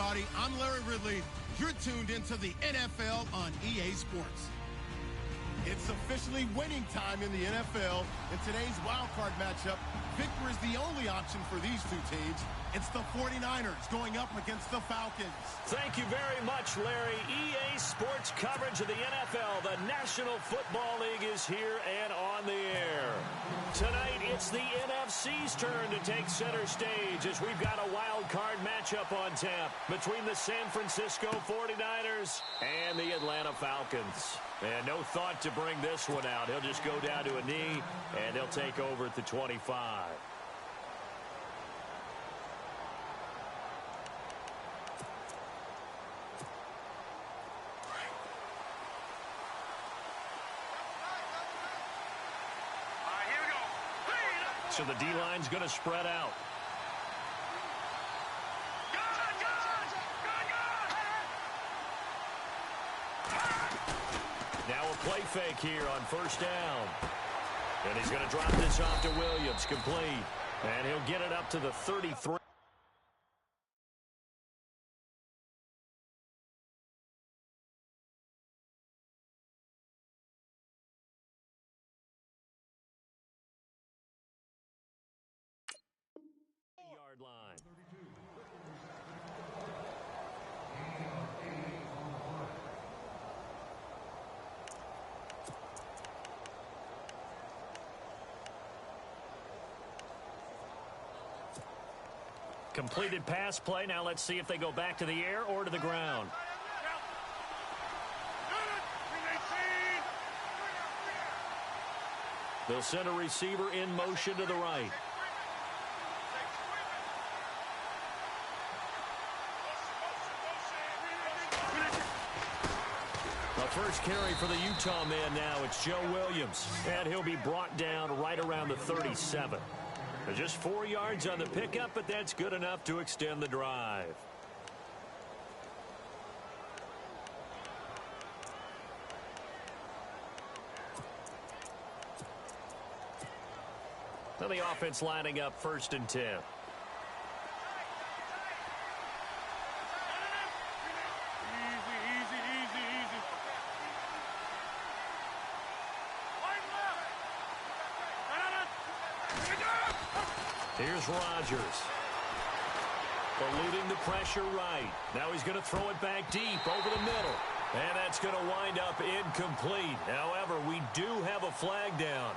everybody. I'm Larry Ridley. You're tuned into the NFL on EA Sports. It's officially winning time in the NFL. In today's wildcard matchup, victory is the only option for these two teams. It's the 49ers going up against the Falcons. Thank you very much, Larry. EA Sports coverage of the NFL. The National Football League is here and on the air. Tonight, it's the NFC's turn to take center stage as we've got a wild card matchup on tap between the San Francisco 49ers and the Atlanta Falcons. And no thought to bring this one out. He'll just go down to a knee, and he'll take over at the 25. So the D-line's going to spread out. Now a play fake here on first down. And he's going to drop this off to Williams, complete. And he'll get it up to the 33. Yard line. Completed pass play. Now let's see if they go back to the air or to the ground. They'll send a receiver in motion to the right. The first carry for the Utah man now, it's Joe Williams. And he'll be brought down right around the 37. Just 4 yards on the pickup, but that's good enough to extend the drive. Now the offense lining up 1st and 10. Here's Rodgers. Eluding the pressure right. Now he's going to throw it back deep over the middle. And that's going to wind up incomplete. However, we do have a flag down.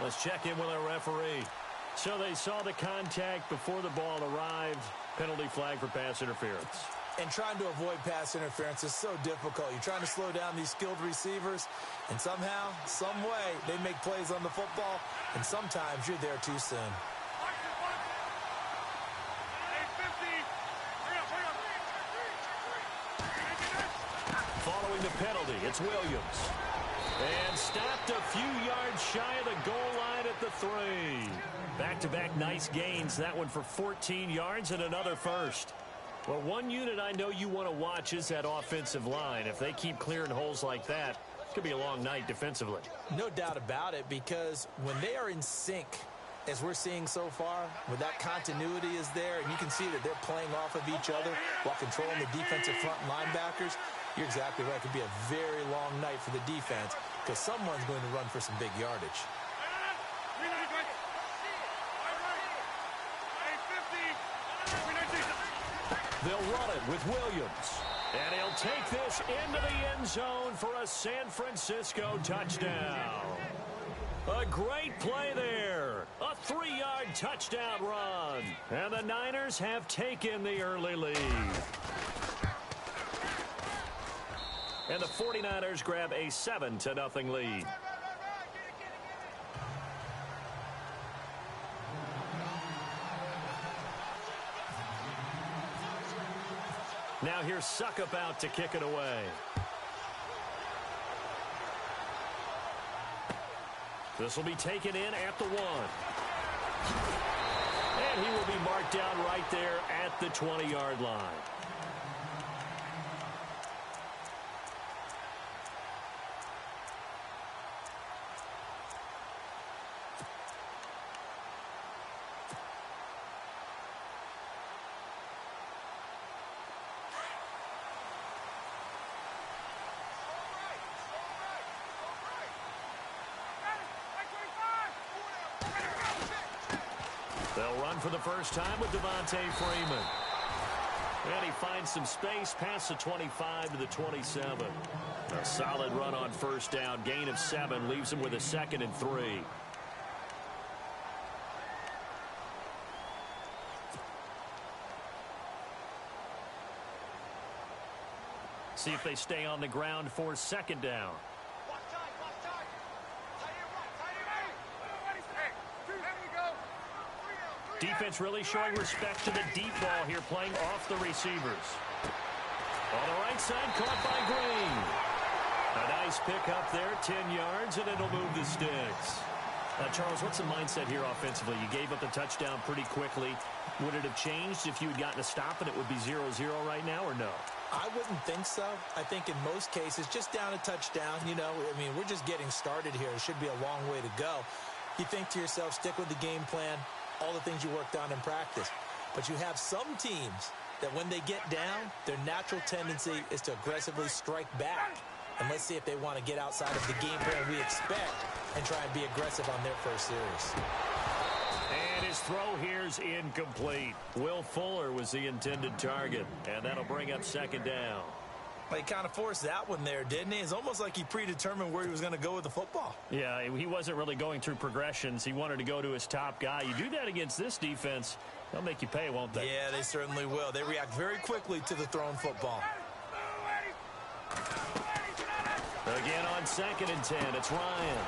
Let's check in with our referee. So they saw the contact before the ball arrived. Penalty flag for pass interference. And trying to avoid pass interference is so difficult. You're trying to slow down these skilled receivers, and somehow, some way, they make plays on the football, and sometimes you're there too soon. Following the penalty, it's Williams. And stopped a few yards shy of the goal line at the 3. Back-to-back nice gains. That one for 14 yards and another first. Well, one unit I know you want to watch is that offensive line. If they keep clearing holes like that, it could be a long night defensively. No doubt about it, because when they are in sync, as we're seeing so far, when that continuity is there, and you can see that they're playing off of each other while controlling the defensive front linebackers, you're exactly right. It could be a very long night for the defense because someone's going to run for some big yardage. They'll run it with Williams. And he'll take this into the end zone for a San Francisco touchdown. A great play there. A 3-yard touchdown run. And the Niners have taken the early lead. And the 49ers grab a 7-0 lead. Now here's Suckup out to kick it away. This will be taken in at the 1. And he will be marked down right there at the 20-yard line. They'll run for the first time with Devontae Freeman. And he finds some space past the 25 to the 27. A solid run on first down. Gain of 7 leaves him with a 2nd and 3. See if they stay on the ground for 2nd down. Defense really showing respect to the deep ball here, playing off the receivers. On the right side, caught by Green. A nice pick up there, 10 yards, and it'll move the sticks. Charles, what's the mindset here offensively? You gave up the touchdown pretty quickly. Would it have changed if you had gotten a stop and it would be 0-0 right now, or no? I wouldn't think so. I think in most cases, just down a touchdown, you know, I mean, we're just getting started here. It should be a long way to go. You think to yourself, stick with the game plan, all the things you worked on in practice. But you have some teams that when they get down, their natural tendency is to aggressively strike back. And let's see if they want to get outside of the game plan we expect and try and be aggressive on their first series. And his throw here's incomplete. Will Fuller was the intended target, and that'll bring up 2nd down. Well, he kind of forced that one there, didn't he? It's almost like he predetermined where he was going to go with the football. Yeah, he wasn't really going through progressions. He wanted to go to his top guy. You do that against this defense, they'll make you pay, won't they? Yeah, they certainly will. They react very quickly to the thrown football. Again on 2nd and 10, it's Ryan.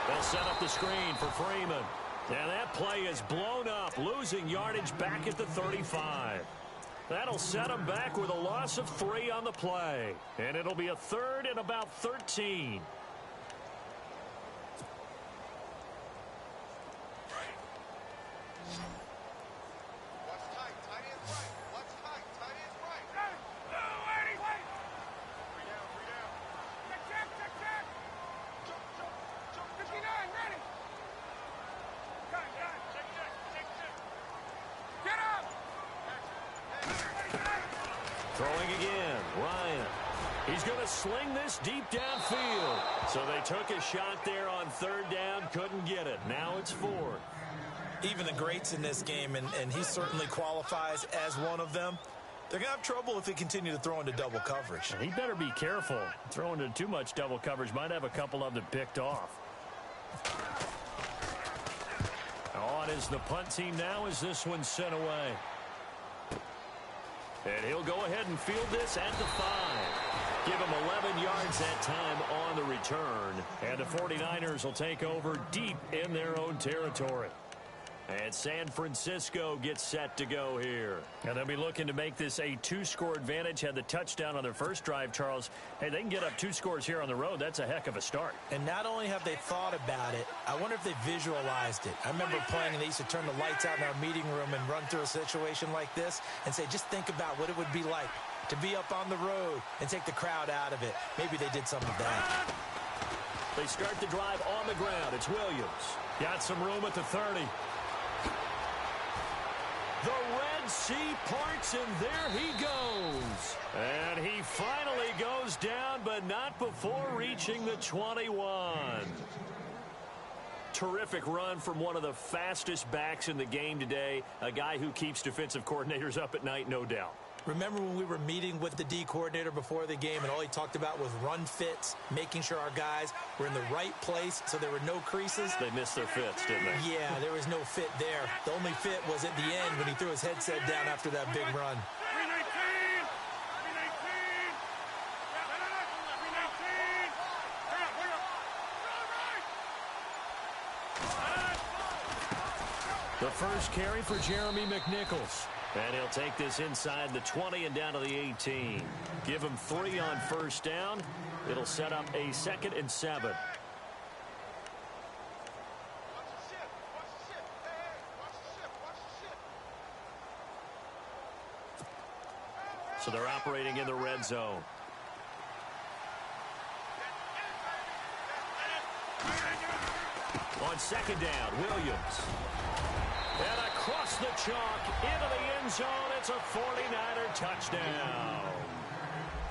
They'll set up the screen for Freeman. And that play is blown up, losing yardage back at the 35. That'll set him back with a loss of 3 on the play. And it'll be a 3rd and about 13. Throwing again, Ryan. He's going to sling this deep downfield. So they took a shot there on 3rd down, couldn't get it. Now it's 4th. Even the greats in this game, and he certainly qualifies as one of them, they're going to have trouble if they continue to throw into double coverage. He better be careful. Throwing into too much double coverage might have a couple of them picked off. On is the punt team now as this one's sent away. And he'll go ahead and field this at the 5. Give him 11 yards that time on the return. And the 49ers will take over deep in their own territory. And San Francisco gets set to go here. And they'll be looking to make this a 2-score advantage. Had the touchdown on their first drive, Charles. Hey, they can get up 2 scores here on the road. That's a heck of a start. And not only have they thought about it, I wonder if they visualized it. I remember playing, and they used to turn the lights out in our meeting room and run through a situation like this and say, just think about what it would be like to be up on the road and take the crowd out of it. Maybe they did some of that. They start the drive on the ground. It's Williams. Got some room at the 30. The Red Sea parts, and there he goes. And he finally goes down, but not before reaching the 21. Terrific run from one of the fastest backs in the game today. A guy who keeps defensive coordinators up at night, no doubt. Remember when we were meeting with the D coordinator before the game, and all he talked about was run fits, making sure our guys were in the right place so there were no creases? They missed their fits, didn't they? Yeah, there was no fit there. The only fit was at the end when he threw his headset down after that big run. The first carry for Jeremy McNichols. And he'll take this inside the 20 and down to the 18. Give him 3 on first down. It'll set up a 2nd and 7. So they're operating in the red zone. On 2nd down, Williams. And across the chalk into the end zone, it's a 49er touchdown.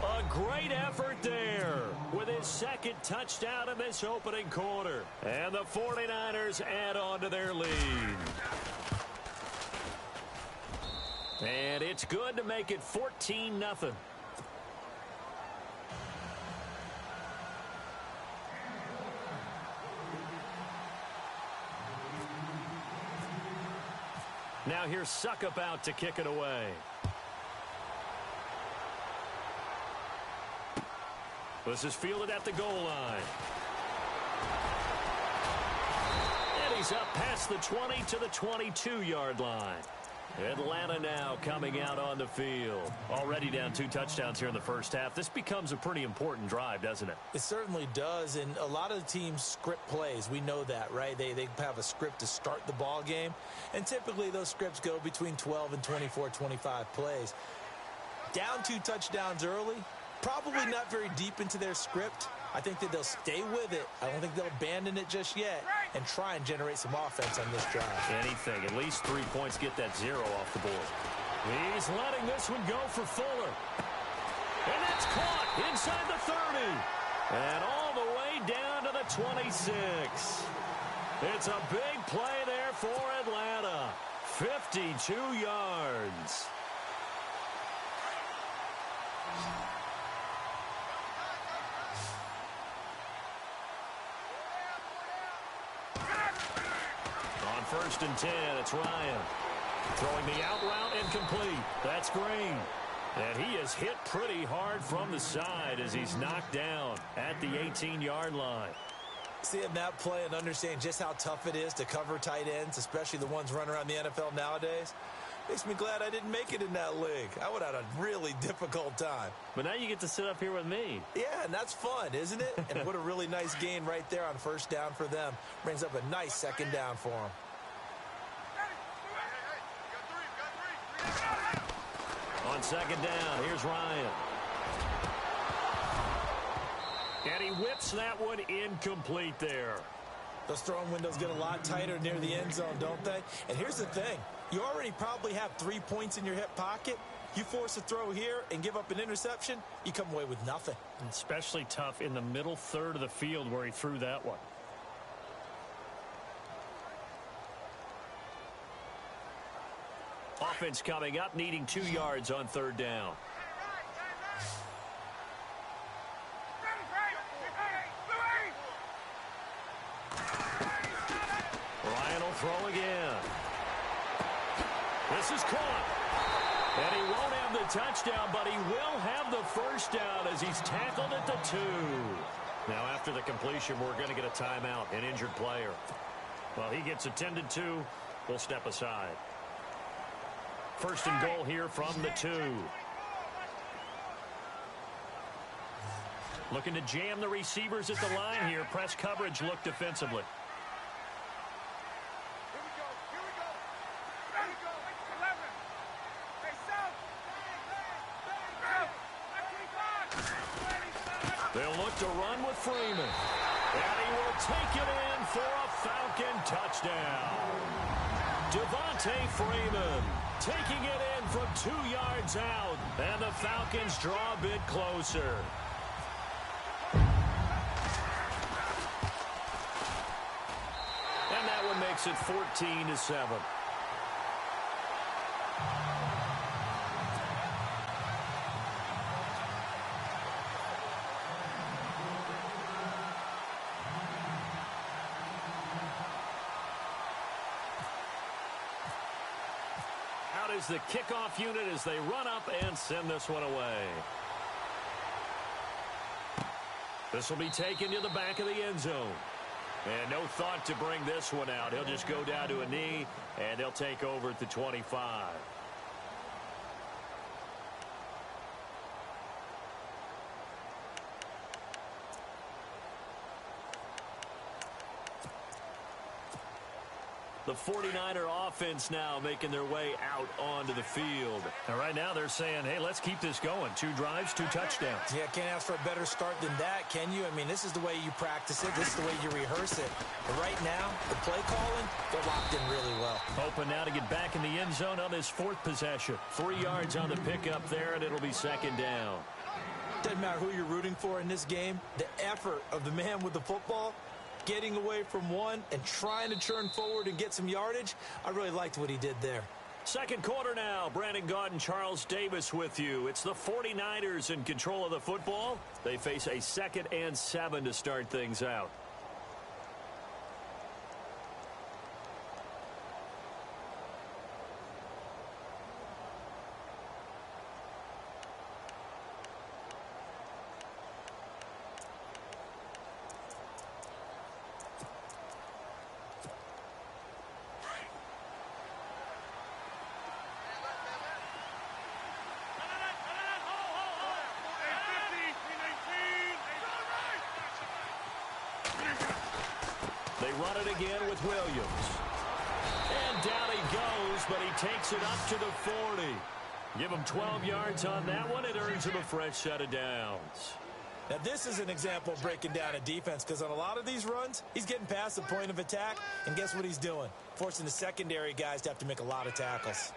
A great effort there with his 2nd touchdown in this opening quarter. And the 49ers add on to their lead. And it's good to make it 14-0. Now here's Suckup out to kick it away. This is fielded at the goal line. And he's up past the 20 to the 22-yard line. Atlanta now coming out on the field. Already down 2 touchdowns here in the first half. This becomes a pretty important drive, doesn't it? It certainly does, and a lot of the teams script plays. We know that, right? They have a script to start the ball game, and typically those scripts go between 12 and 24, 25 plays. Down 2 touchdowns early, probably not very deep into their script. I think that they'll stay with it. I don't think they'll abandon it just yet and try and generate some offense on this drive. Anything. At least 3 points, get that 0 off the board. He's letting this one go for Fuller. And that's caught inside the 30. And all the way down to the 26. It's a big play there for Atlanta. 52 yards. First and 10, it's Ryan. Throwing the out route incomplete. That's Green. And he is hit pretty hard from the side as he's knocked down at the 18-yard line. Seeing that play and understanding just how tough it is to cover tight ends, especially the ones running around the NFL nowadays, makes me glad I didn't make it in that league. I would have had a really difficult time. But now you get to sit up here with me. Yeah, and that's fun, isn't it? And what a really nice gain right there on first down for them. Brings up a nice second down for them. On second down, here's Ryan. And he whips that one incomplete there. Those throwing windows get a lot tighter near the end zone, don't they? And here's the thing. You already probably have 3 points in your hip pocket. You force a throw here and give up an interception, you come away with nothing. Especially tough in the middle third of the field where he threw that one. Offense coming up, needing 2 yards on third down. Ryan will throw again. This is caught. And he won't have the touchdown, but he will have the first down as he's tackled at the 2. Now after the completion, we're going to get a timeout, an injured player. Well, he gets attended to. We'll step aside. First and goal here from the 2. Looking to jam the receivers at the line here. Press coverage look defensively. They'll look to run with Freeman. And he will take it in for a Falcon touchdown. Devontae Freeman taking it in from 2 yards out. And the Falcons draw a bit closer. And that one makes it 14-7. Is the kickoff unit as they run up and send this one away. This will be taken to the back of the end zone. And no thought to bring this one out. He'll just go down to a knee, and they'll take over at the 25. The 49er offense now making their way out onto the field. And right now they're saying, hey, let's keep this going. 2 drives, 2 touchdowns. Yeah, can't ask for a better start than that, can you? I mean, this is the way you practice it. This is the way you rehearse it. But right now, the play calling, they're locked in really well. Hoping now to get back in the end zone on this 4th possession. 3 yards on the pickup there, and it'll be second down. Doesn't matter who you're rooting for in this game. The effort of the man with the football, getting away from one and trying to turn forward and get some yardage, I really liked what he did there. Second quarter now. Brandon Gaudin and Charles Davis with you. It's the 49ers in control of the football. They face a 2nd and 7 to start things out. They run it again with Williams. And down he goes, but he takes it up to the 40. Give him 12 yards on that one. It earns him a fresh set of downs. Now, this is an example of breaking down a defense, because on a lot of these runs, he's getting past the point of attack, and guess what he's doing? Forcing the secondary guys to have to make a lot of tackles.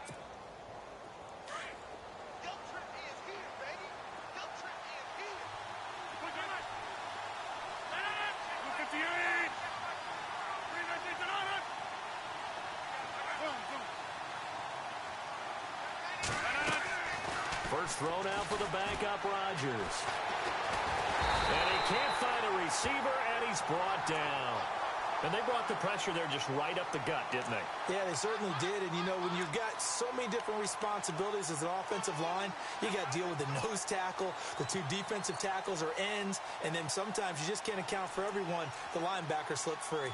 First thrown out for the backup, Rodgers. And he can't find a receiver, and he's brought down. And they brought the pressure there just right up the gut, didn't they? Yeah, they certainly did. And, you know, when you've got so many different responsibilities as an offensive line, you got to deal with the nose tackle, the 2 defensive tackles or ends, and then sometimes you just can't account for everyone. The linebacker slipped free.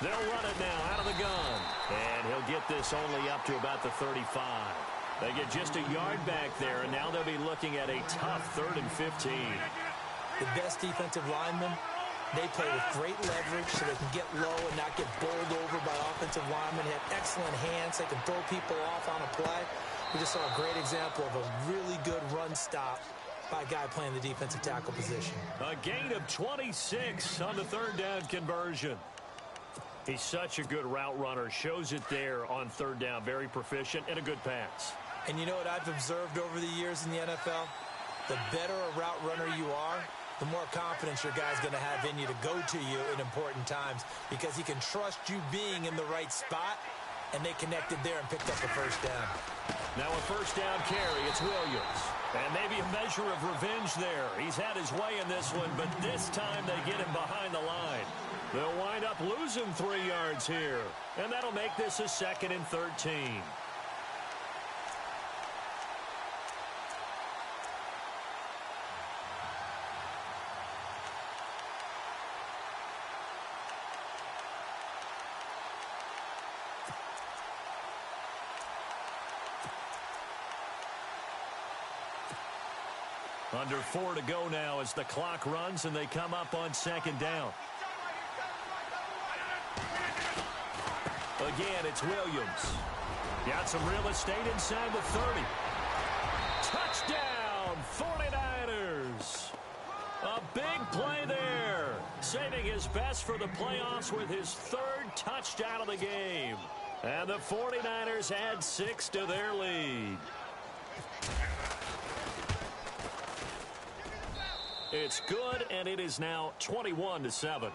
They'll run it now out of the gun. And he'll get this only up to about the 35. They get just a yard back there, and now they'll be looking at a tough 3rd and 15. The best defensive linemen, they play with great leverage so they can get low and not get bowled over by offensive linemen. They have excellent hands. They can throw people off on a play. We just saw a great example of a really good run stop by a guy playing the defensive tackle position. A gain of 26 on the 3rd down conversion. He's such a good route runner. Shows it there on 3rd down. Very proficient and a good pass. And you know what I've observed over the years in the NFL? The better a route runner you are, the more confidence your guy's going to have in you to go to you in important times, because he can trust you being in the right spot, and they connected there and picked up the 1st down. Now a 1st down carry. It's Williams. And maybe a measure of revenge there. He's had his way in this one, but this time they get him behind the line. They'll wind up losing 3 yards here. And that'll make this a 2nd and 13. Under 4 to go now as the clock runs and they come up on 2nd down. Again, it's Williams. Got some real estate inside the 30. Touchdown, 49ers. A big play there. Saving his best for the playoffs with his 3rd touchdown of the game. And the 49ers add 6 to their lead. It's good, and it is now 21-7.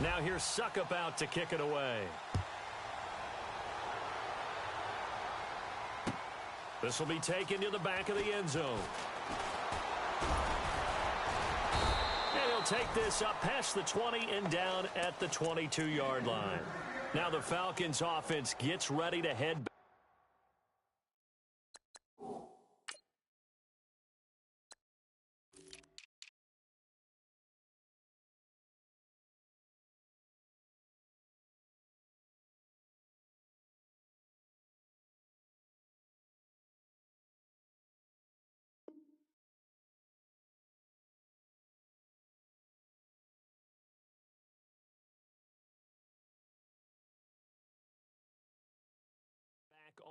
Now here's Suckup out to kick it away. This will be taken to the back of the end zone. And he'll take this up past the 20 and down at the 22-yard line. Now the Falcons offense gets ready to head back.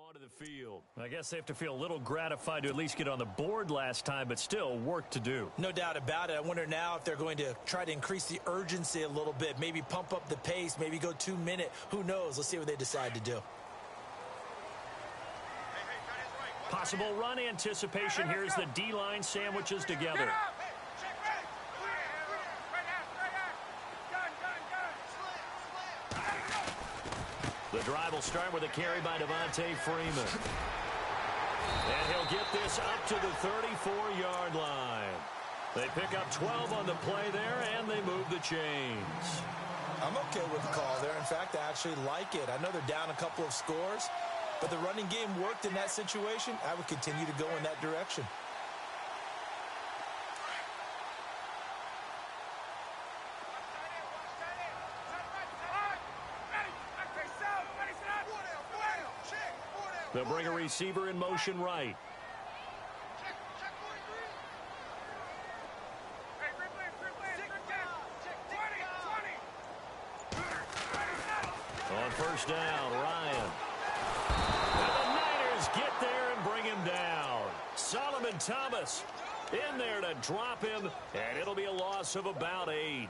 onto the field. I guess they have to feel a little gratified to at least get on the board last time, but still work to do. No doubt about it. I wonder now if they're going to try to increase the urgency a little bit, maybe pump up the pace, maybe go 2-minute. Who knows? Let's see what they decide to do. Possible run anticipation. Here's the D-line sandwiches together. The drive will start with a carry by Devontae Freeman. And he'll get this up to the 34-yard line. They pick up 12 on the play there, and they move the chains. I'm okay with the call there. In fact, I actually like it. I know they're down a couple of scores, but the running game worked in that situation. I would continue to go in that direction. They'll bring a receiver in motion right. On first down, Ryan. And the Niners get there and bring him down. Solomon Thomas in there to drop him, and it'll be a loss of about 8.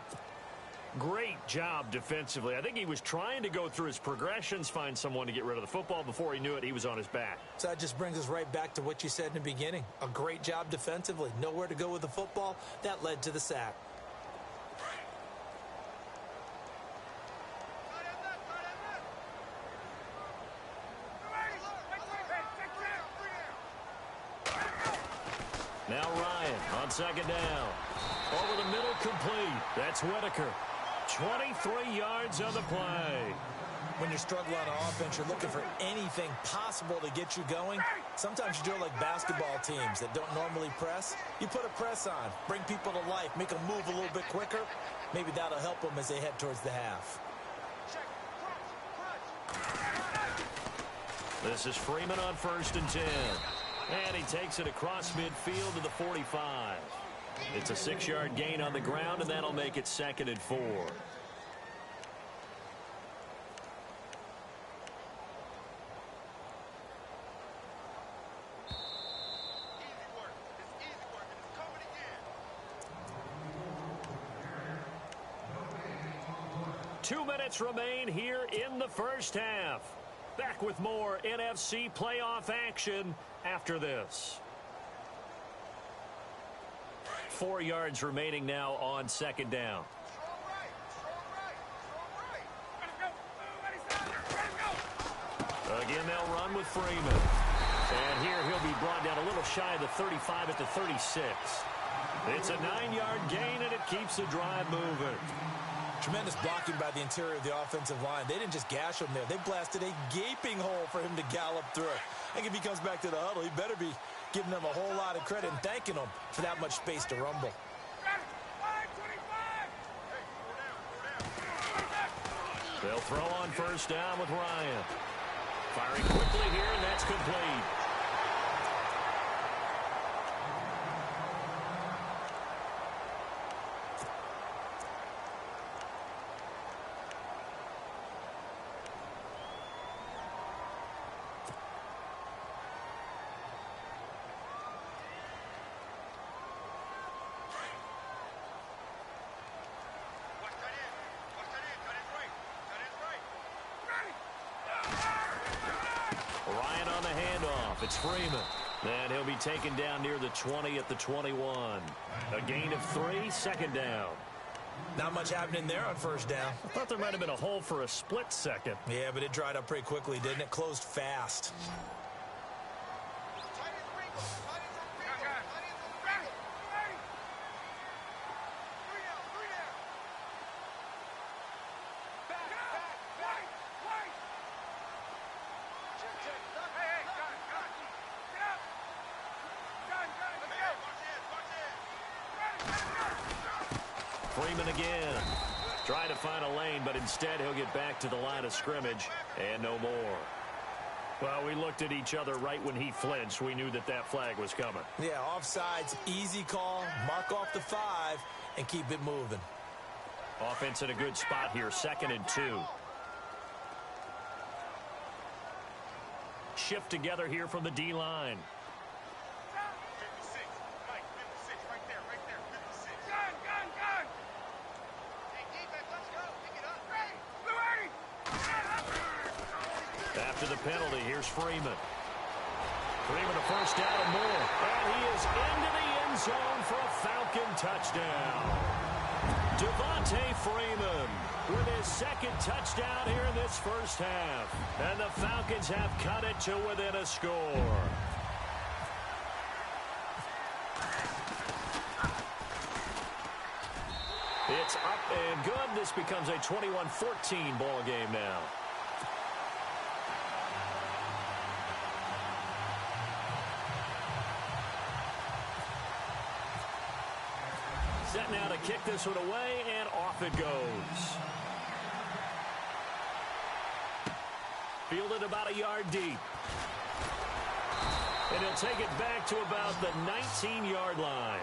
Great job defensively. I think he was trying to go through his progressions, find someone to get rid of the football. Before he knew it, he was on his back. So that just brings us right back to what you said in the beginning. A great job defensively. Nowhere to go with the football. That led to the sack. Now Ryan on second down. Over the middle, complete. That's Whitaker. 23 yards on the play. When you're struggling on offense, you're looking for anything possible to get you going. Sometimes you do it like basketball teams that don't normally press. You put a press on, bring people to life, make them move a little bit quicker. Maybe that'll help them as they head towards the half. This is Freeman on 1st and 10. And he takes it across midfield to the 45. It's a 6-yard gain on the ground, and that'll make it 2nd and 4. Two minutes remain here in the first half. Back with more NFC playoff action after this. 4 yards remaining now on 2nd down. Again, they'll run with Freeman. And here he'll be brought down a little shy of the 35 at the 36. It's a 9-yard gain, and it keeps the drive moving. Tremendous blocking by the interior of the offensive line. They didn't just gash him there. They blasted a gaping hole for him to gallop through. I think if he comes back to the huddle, he better be giving them a whole lot of credit and thanking them for that much space to rumble. They'll throw on 1st down with Ryan. Firing quickly here, and that's complete. It's Freeman. And he'll be taken down near the 20 at the 21. A gain of 3, 2nd down. Not much happening there on 1st down. I thought there might have been a hole for a split second. Yeah, but it dried up pretty quickly, didn't it? Closed fast. Freeman again. Try to find a lane, but instead he'll get back to the line of scrimmage and no more. Well, we looked at each other right when he flinched. We knew that that flag was coming. Yeah, offsides, easy call. Mark off the 5 and keep it moving. Offense in a good spot here, 2nd and 2. shift together here from the D-line. After the penalty, here's Freeman. Freeman a first down and more. And he is into the end zone for a Falcon touchdown. Devontae Freeman with his second touchdown here in this first half. And the Falcons have cut it to within a score. It's up and good. This becomes a 21-14 ball game now. Set now to kick this one away, and off it goes. Fielded about a yard deep. And he'll take it back to about the 19-yard line.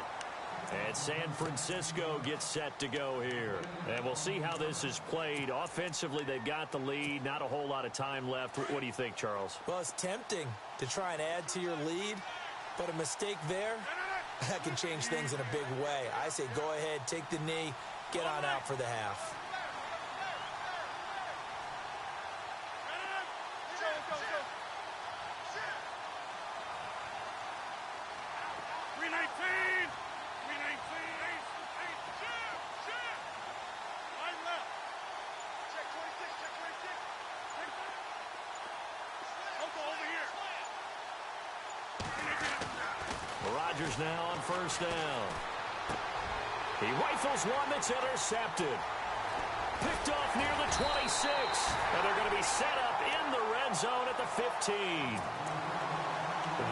And San Francisco gets set to go here. And we'll see how this is played. Offensively, they've got the lead. Not a whole lot of time left. What do you think, Charles? Well, it's tempting to try and add to your lead, but a mistake there, that can change things in a big way. I say go ahead, take the knee, get on out for the half. Rodgers now on first down. He rifles one that's intercepted. Picked off near the 26. And they're going to be set up in the red zone at the 15.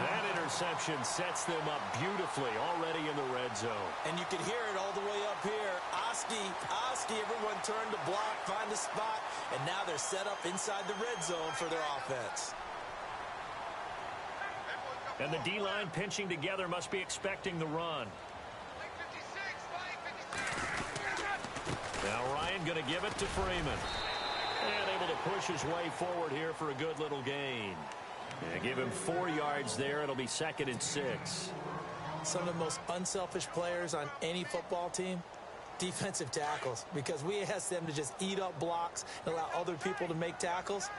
That interception sets them up beautifully already in the red zone. And you can hear it all the way up here. Oski, everyone turned to block, find a spot, and now they're set up inside the red zone for their offense. And the D-line pinching together must be expecting the run. Now Ryan going to give it to Freeman. And able to push his way forward here for a good little gain. And give him 4 yards there. It'll be 2nd and 6. Some of the most unselfish players on any football team, defensive tackles, because we ask them to just eat up blocks and allow other people to make tackles.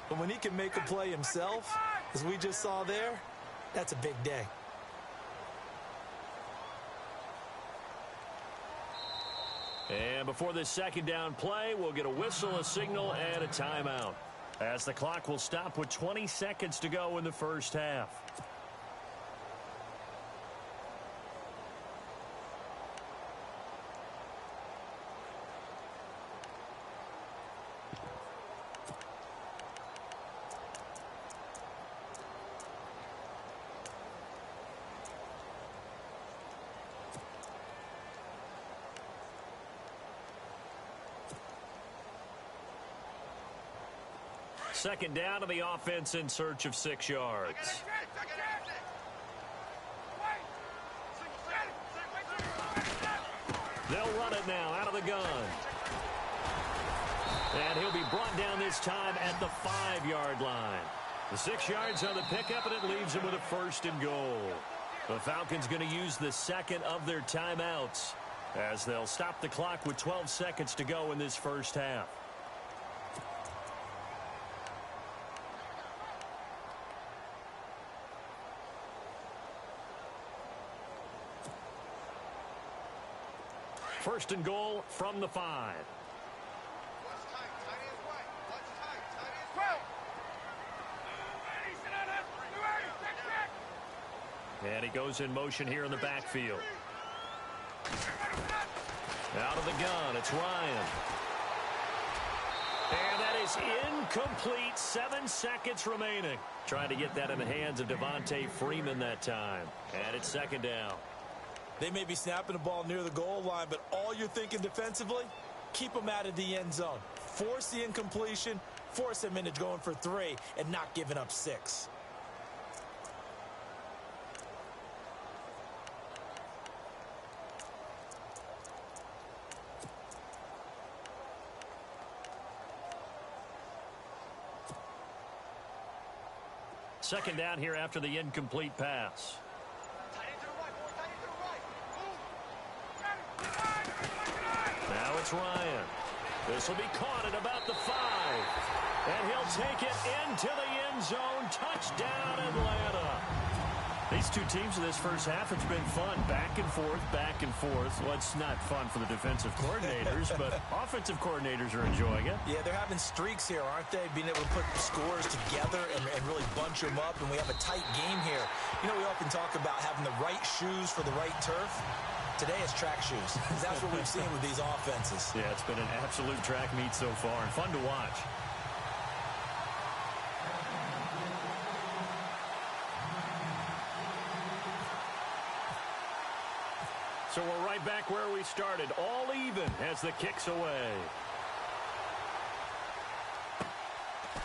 But when he can make a play himself, as we just saw there, that's a big day. And before this second down play, we'll get a whistle, a signal, and a timeout, as the clock will stop with 20 seconds to go in the first half. Second down to the offense in search of 6 yards. They'll run it now out of the gun. And he'll be brought down this time at the 5-yard line. The 6 yards on the pickup, and it leaves him with a 1st and goal. The Falcons going to use the second of their timeouts, as they'll stop the clock with 12 seconds to go in this first half. First and goal from the 5. And he goes in motion here in the backfield. Out of the gun, it's Ryan. And that is incomplete. 7 seconds remaining. Trying to get that in the hands of Devontae Freeman that time. And it's 2nd down. They may be snapping the ball near the goal line, but all you're thinking defensively, keep them out of the end zone. Force the incompletion, force them into going for 3, and not giving up 6. second down here after the incomplete pass. Now it's Ryan. This will be caught at about the 5. And he'll take it into the end zone. Touchdown, Atlanta. These two teams in this first half, it's been fun. Back and forth, back and forth. Well, it's not fun for the defensive coordinators, but offensive coordinators are enjoying it. Yeah, they're having streaks here, aren't they? Being able to put scores together and really bunch them up, and we have a tight game here. You know, we often talk about having the right shoes for the right turf. Today it's track shoes. That's what we've seen with these offenses. Yeah, it's been an absolute track meet so far and fun to watch. So we're right back where we started, all even as the kick's away.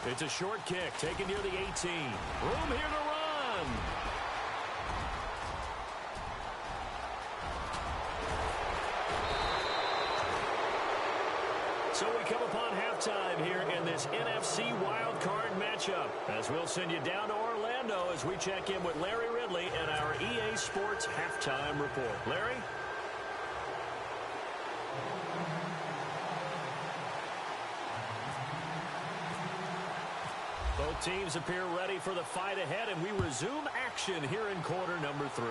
It's a short kick, taken near the 18. Room here to run. So we come upon halftime here in this NFC wildcard matchup, as we'll send you down to Orlando as we check in with Larry Ridley and our EA Sports halftime report. Larry? Both teams appear ready for the fight ahead, and we resume action here in quarter number 3.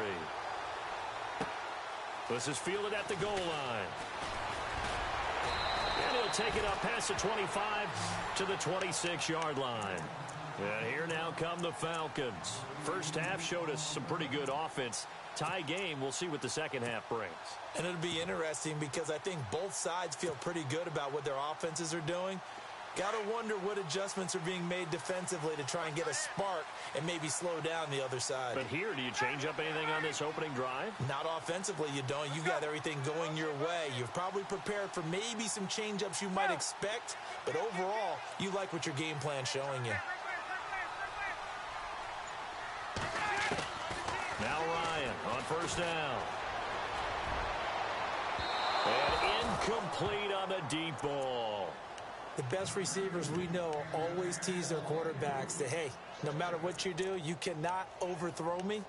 This is fielded at the goal line. And he'll take it up past the 25 to the 26-yard line. And here now come the Falcons. First half showed us some pretty good offense. Tie game, we'll see what the second half brings. And it'll be interesting because I think both sides feel pretty good about what their offenses are doing. Got to wonder what adjustments are being made defensively to try and get a spark and maybe slow down the other side. But here, do you change up anything on this opening drive? Not offensively, you don't. You got everything going your way. You've probably prepared for maybe some change-ups you might expect, but overall, you like what your game plan's showing you. Now Ryan on first down. And incomplete on the deep ball. The best receivers we know always tease their quarterbacks that, hey, no matter what you do, you cannot overthrow me.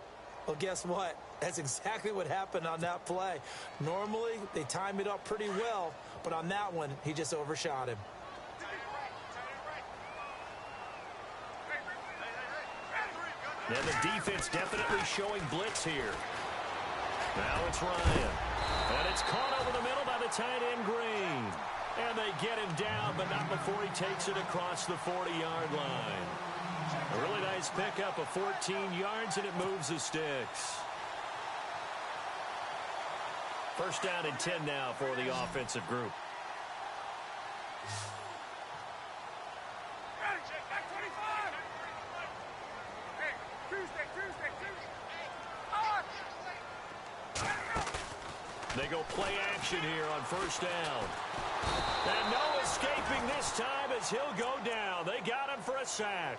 Well, guess what? That's exactly what happened on that play. Normally, they time it up pretty well, but on that one, he just overshot him. Now the defense definitely showing blitz here. Now it's Ryan. And it's caught over the middle by the tight end Green. And they get him down, but not before he takes it across the 40-yard line. A really nice pickup of 14 yards, and it moves the sticks. First down and 10 now for the offensive group. They go play action here on first down. And no escaping this time as he'll go down. They got him for a sack.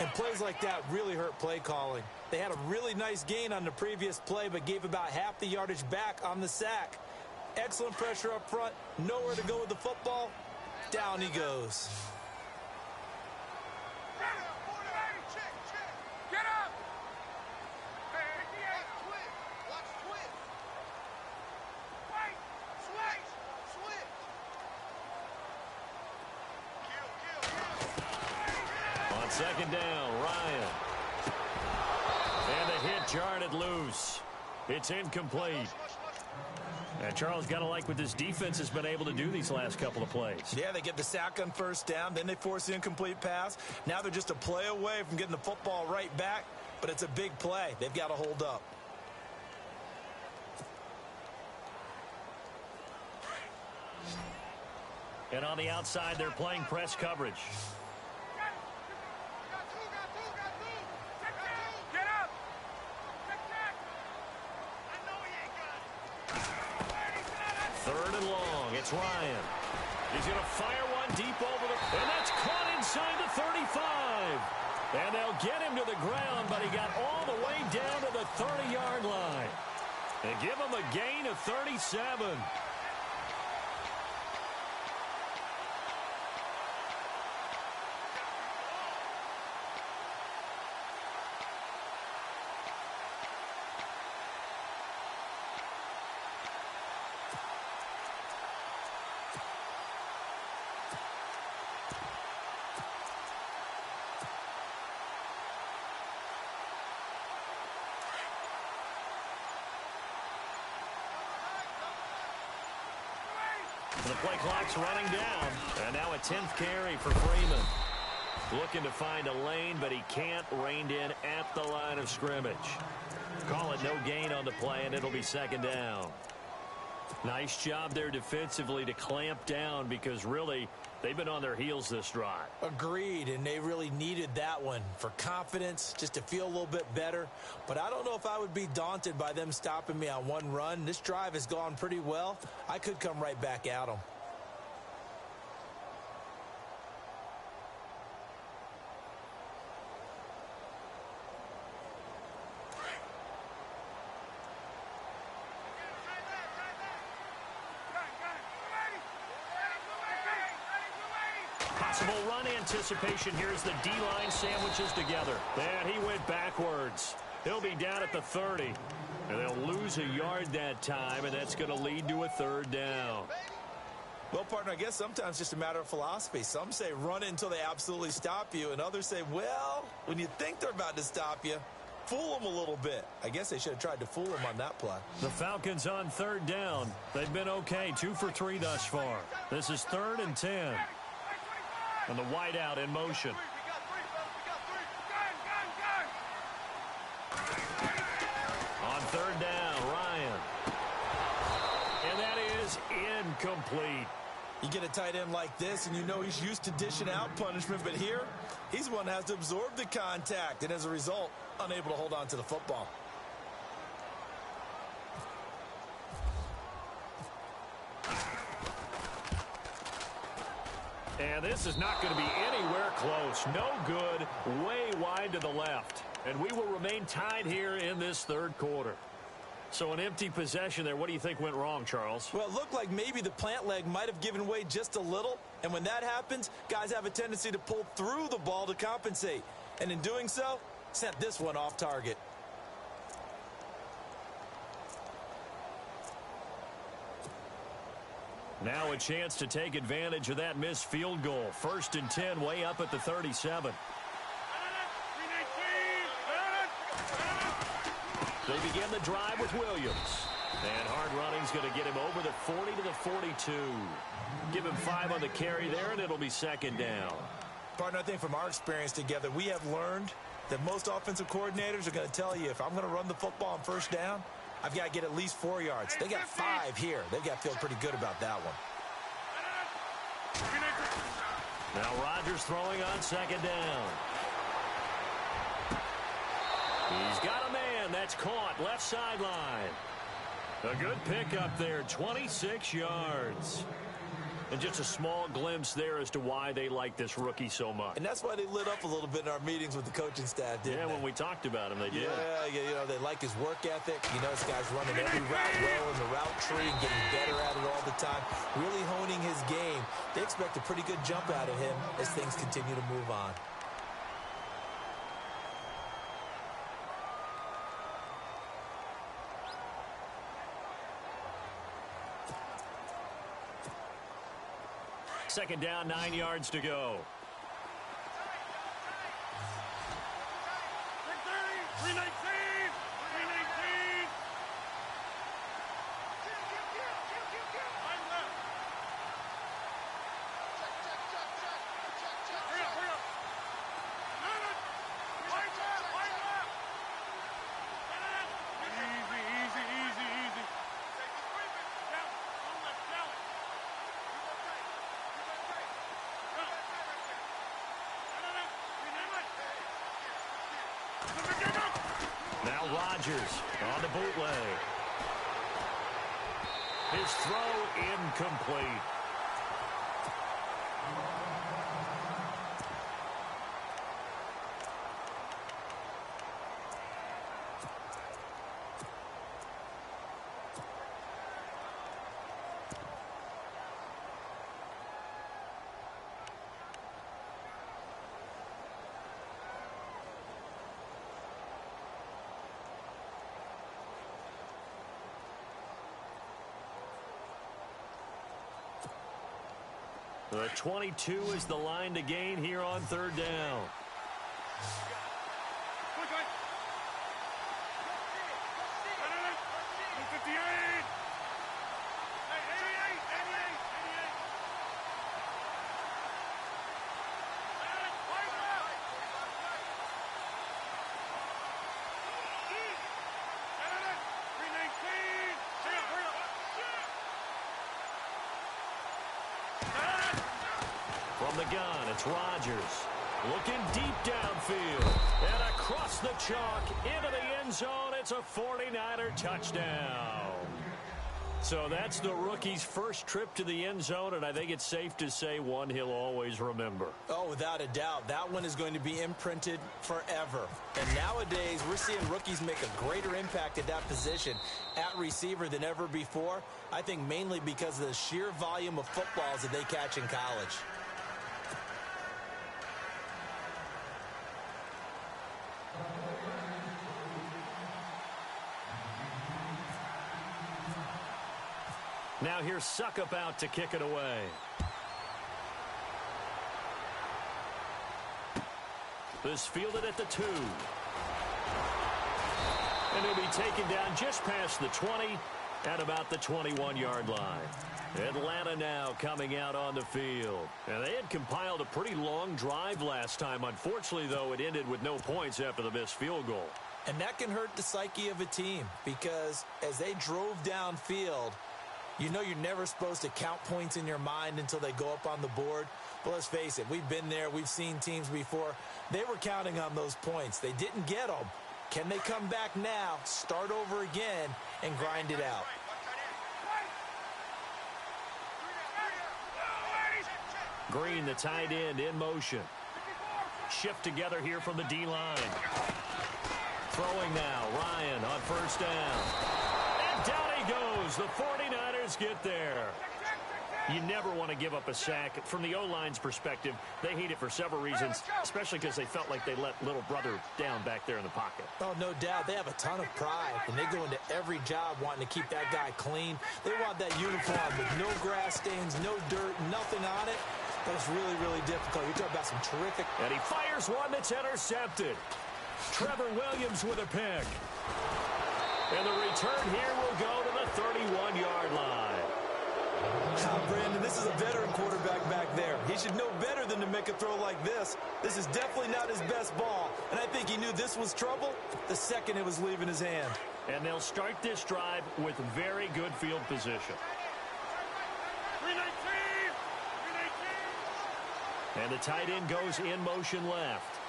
And plays like that really hurt play calling. They had a really nice gain on the previous play, but gave about half the yardage back on the sack. Excellent pressure up front. Nowhere to go with the football. Down he goes. Second down, Ryan. And the hit jarred it loose. It's incomplete. And Charles, got to like what this defense has been able to do these last couple of plays. Yeah, they get the sack on first down, then they force the incomplete pass. Now they're just a play away from getting the football right back, but it's a big play. They've got to hold up. And on the outside, they're playing press coverage. Third and long. It's Ryan. He's going to fire one deep over the... And that's caught inside the 35. And they'll get him to the ground, but he got all the way down to the 30-yard line. And give him a gain of 37. The play clock's running down. And now a 10th carry for Freeman. Looking to find a lane, but he can't. Reined in at the line of scrimmage. Call it no gain on the play, and it'll be second down. Nice job there defensively to clamp down because really they've been on their heels this drive. Agreed, and they really needed that one for confidence, just to feel a little bit better. But I don't know if I would be daunted by them stopping me on one run. This drive has gone pretty well. I could come right back at them. Possible run anticipation here as the D-line sandwiches together. And he went backwards. He'll be down at the 30. And they'll lose a yard that time, and that's going to lead to a third down. Well, partner, I guess sometimes it's just a matter of philosophy. Some say run it until they absolutely stop you, and others say, well, when you think they're about to stop you, fool them a little bit. I guess they should have tried to fool them on that play. The Falcons on third down. They've been okay, 2 for 3 thus far. This is 3rd and 10. And the wideout in motion. On third down, Ryan. And that is incomplete. You get a tight end like this, and you know he's used to dishing out punishment, but here, he's the one that has to absorb the contact, and as a result, unable to hold on to the football. And this is not going to be anywhere close. No good, way wide to the left. And we will remain tied here in this third quarter. So an empty possession there. What do you think went wrong, Charles? Well, it looked like maybe the plant leg might have given way just a little. And when that happens, guys have a tendency to pull through the ball to compensate. And in doing so, sent this one off target. Now a chance to take advantage of that missed field goal. 1st and 10, way up at the 37. They begin the drive with Williams. And hard running's going to get him over the 40 to the 42. Give him 5 on the carry there, and it'll be second down. Partner, I think from our experience together, we have learned that most offensive coordinators are going to tell you, if I'm going to run the football on first down, I've got to get at least 4 yards. They got 5 here. They've got to feel pretty good about that one. Now Rodgers throwing on second down. He's got a man. That's caught. Left sideline. A good pickup there. 26 yards. And just a small glimpse there as to why they like this rookie so much. And that's why they lit up a little bit in our meetings with the coaching staff, didn't they? Yeah, when we talked about him, they did. Yeah, you know, they like his work ethic. You know, this guy's running every route well in the route tree and getting better at it all the time. Really honing his game. They expect a pretty good jump out of him as things continue to move on. Second down, 9 yards to go. 319! Now Rodgers on the bootleg. His throw incomplete. The 22 is the line to gain here on third down. the gun, it's Rodgers. Looking deep downfield. And across the chalk into the end zone. It's a 49er touchdown. So that's the rookie's first trip to the end zone, and I think it's safe to say one he'll always remember. Oh, without a doubt. That one is going to be imprinted forever. And nowadays, we're seeing rookies make a greater impact at that position at receiver than ever before. I think mainly because of the sheer volume of footballs that they catch in college. Now here's Suckup out to kick it away. This fielded at the 2. And he'll be taken down just past the 20 at about the 21-yard line. Atlanta now coming out on the field. And they had compiled a pretty long drive last time. Unfortunately, though, it ended with no points after the missed field goal. And that can hurt the psyche of a team because as they drove downfield, you know you're never supposed to count points in your mind until they go up on the board. But let's face it, we've been there. We've seen teams before. They were counting on those points. They didn't get them. Can they come back now, start over again, and grind it out? Green, the tight end, in motion. Shift together here from the D-line. Throwing now, Ryan on first down. And down he goes. The 49ers get there. You never want to give up a sack. From the O-line's perspective, they hate it for several reasons, especially because they felt like they let little brother down back there in the pocket. Oh, no doubt. They have a ton of pride, and they go into every job wanting to keep that guy clean. They want that uniform with no grass stains, no dirt, nothing on it. But it's really, really difficult. You're talking about some terrific... And he fires one that's intercepted. Trevor Williams with a pick. And the return here will go to the 31-yard line. Brandon, this is a veteran quarterback back there. He should know better than to make a throw like this. This is definitely not his best ball. And I think he knew this was trouble the second it was leaving his hand. And they'll start this drive with very good field position. And the tight end goes in motion left.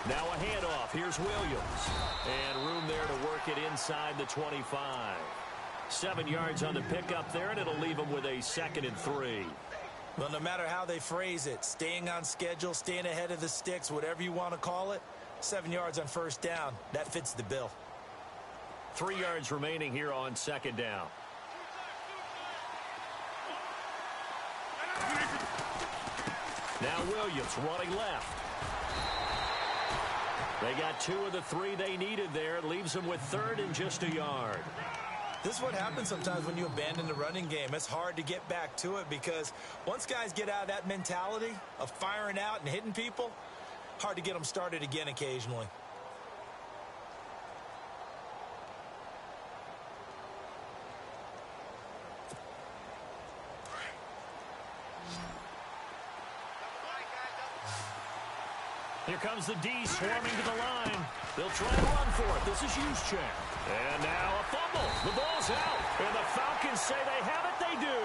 Now a handoff. Here's Williams. And room there to work it inside the 25. 7 yards on the pickup there, and it'll leave them with a 2nd and 3. Well, no matter how they phrase it, staying on schedule, staying ahead of the sticks, whatever you want to call it, 7 yards on first down, that fits the bill. 3 yards remaining here on 2nd down. Now Williams running left. They got 2 of the 3 they needed there. It leaves them with 3rd and just a yard. This is what happens sometimes when you abandon the running game. It's hard to get back to it because once guys get out of that mentality of firing out and hitting people, hard to get them started again occasionally. Here comes the D swarming to the line. They'll try to run for it. This is Juszczyk. And now a fumble. The ball's out. And the Falcons say they have it. They do.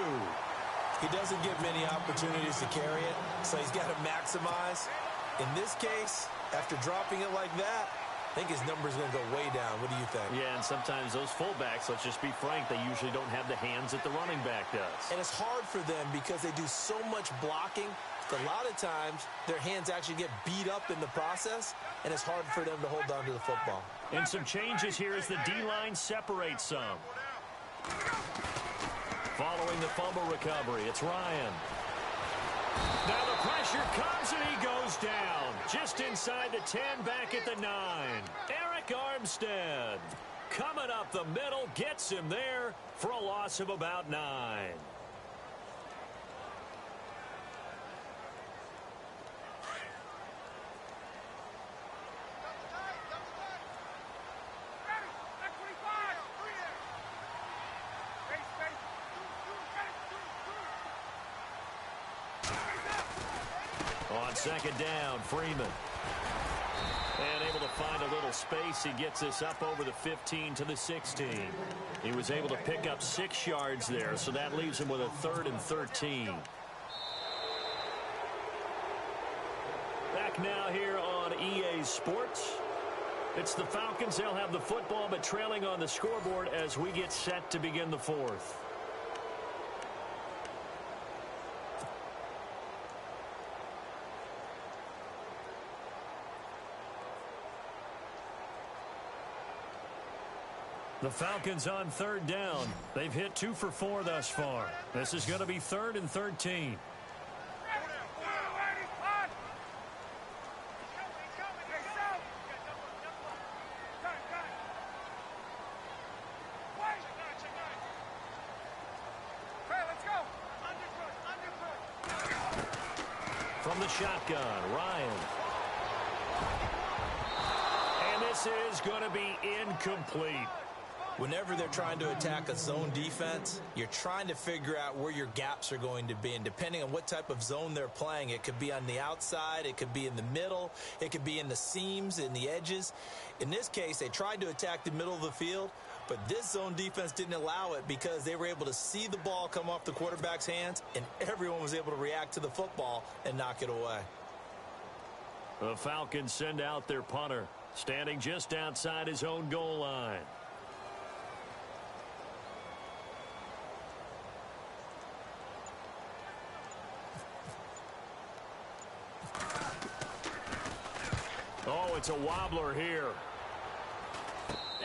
He doesn't get many opportunities to carry it, so he's got to maximize. In this case, after dropping it like that, I think his number's going to go way down. What do you think? Yeah, and sometimes those fullbacks, let's just be frank, they usually don't have the hands that the running back does. And it's hard for them because they do so much blocking. A lot of times, their hands actually get beat up in the process, and it's hard for them to hold on to the football. And some changes here as the D-line separates some. Following the fumble recovery, it's Ryan. Now the pressure comes, and he goes down. Just inside the 10, back at the 9. Eric Armstead coming up the middle, gets him there for a loss of about 9. On 2nd down, Freeman. And able to find a little space. He gets this up over the 15 to the 16. He was able to pick up 6 yards there, so that leaves him with a 3rd and 13. Back now here on EA Sports. It's the Falcons. They'll have the football, but trailing on the scoreboard as we get set to begin the 4th. The Falcons on 3rd down. They've hit 2 for 4 thus far. This is going to be 3rd and 13. From the shotgun, Ryan. And this is going to be incomplete. Whenever they're trying to attack a zone defense, you're trying to figure out where your gaps are going to be. And depending on what type of zone they're playing, it could be on the outside, it could be in the middle, it could be in the seams, in the edges. In this case, they tried to attack the middle of the field, but this zone defense didn't allow it because they were able to see the ball come off the quarterback's hands, and everyone was able to react to the football and knock it away. The Falcons send out their punter, standing just outside his own goal line. Oh, it's a wobbler here.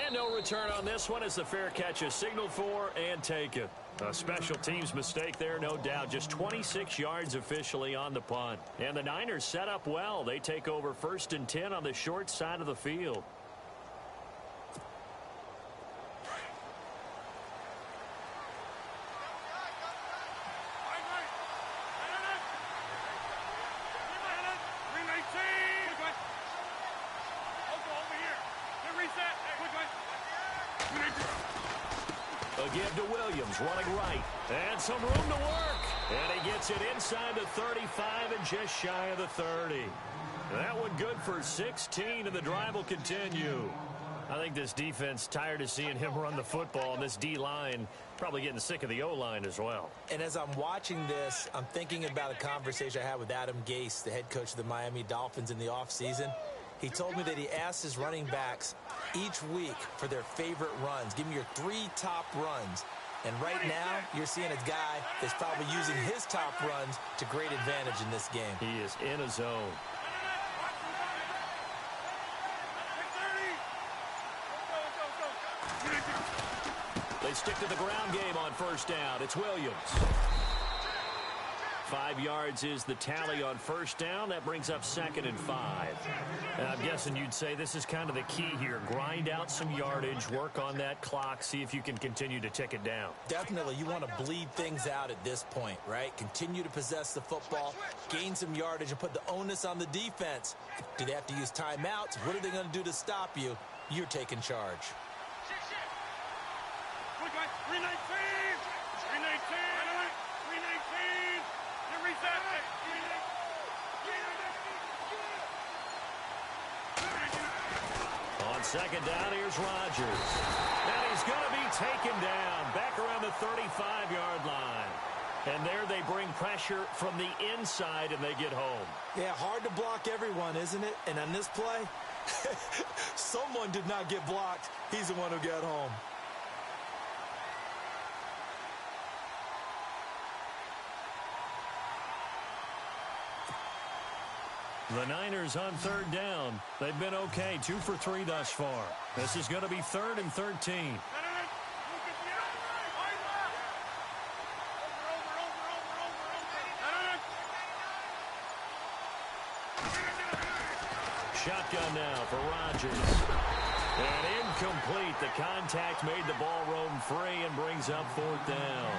And no return on this one as the fair catch is signaled for and taken. A special teams mistake there, no doubt. Just 26 yards officially on the punt. And the Niners set up well. They take over 1st and 10 on the short side of the field. A give to Williams, running right. And some room to work. And he gets it inside the 35 and just shy of the 30. That one good for 16, and the drive will continue. I think this defense tired of seeing him run the football, and this D-line probably getting sick of the O-line as well. And as I'm watching this, I'm thinking about a conversation I had with Adam Gase, the head coach of the Miami Dolphins, in the offseason. He told me that he asked his running backs each week for their favorite runs. Give me your 3 top runs. And right now, you're seeing a guy that's probably using his top runs to great advantage in this game. He is in a zone. They stick to the ground game on 1st down. It's Williams. 5 yards is the tally on 1st down. That brings up 2nd and 5. And I'm guessing you'd say this is kind of the key here. Grind out some yardage, work on that clock, see if you can continue to tick it down. Definitely, you want to bleed things out at this point, right? Continue to possess the football, gain some yardage, and put the onus on the defense. Do they have to use timeouts? What are they going to do to stop you? You're taking charge. 319! 319! 319! You reset! On 2nd down, here's Rodgers. And he's going to be taken down back around the 35-yard line. And there they bring pressure from the inside, and they get home. Yeah, hard to block everyone, isn't it? And on this play, someone did not get blocked. He's the one who got home. The Niners on 3rd down. They've been okay, 2 for 3 thus far. This is going to be 3rd and 13. Shotgun now for Rodgers. And incomplete. The contact made the ball roam free and brings up 4th down.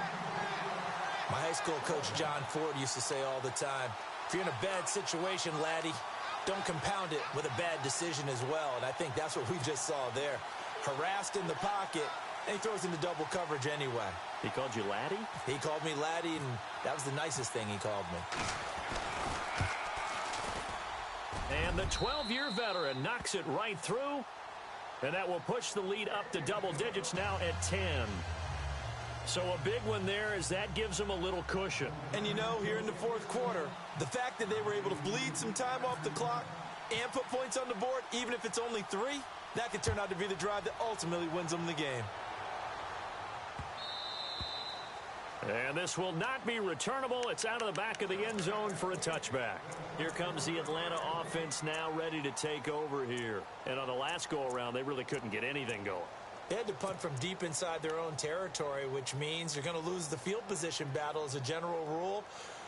My high school coach, John Ford, used to say all the time, if you're in a bad situation, laddie, don't compound it with a bad decision as well. And I think that's what we just saw there. Harassed in the pocket, and he throws into double coverage anyway. He called you laddie? He called me laddie, and that was the nicest thing he called me. And the 12-year veteran knocks it right through. And that will push the lead up to double digits now at 10. So a big one there as that gives them a little cushion. And you know, here in the fourth quarter, the fact that they were able to bleed some time off the clock and put points on the board, even if it's only 3, that could turn out to be the drive that ultimately wins them the game. And this will not be returnable. It's out of the back of the end zone for a touchback. Here comes the Atlanta offense now ready to take over here. And on the last go-around, they really couldn't get anything going. They had to punt from deep inside their own territory, which means you're going to lose the field position battle as a general rule.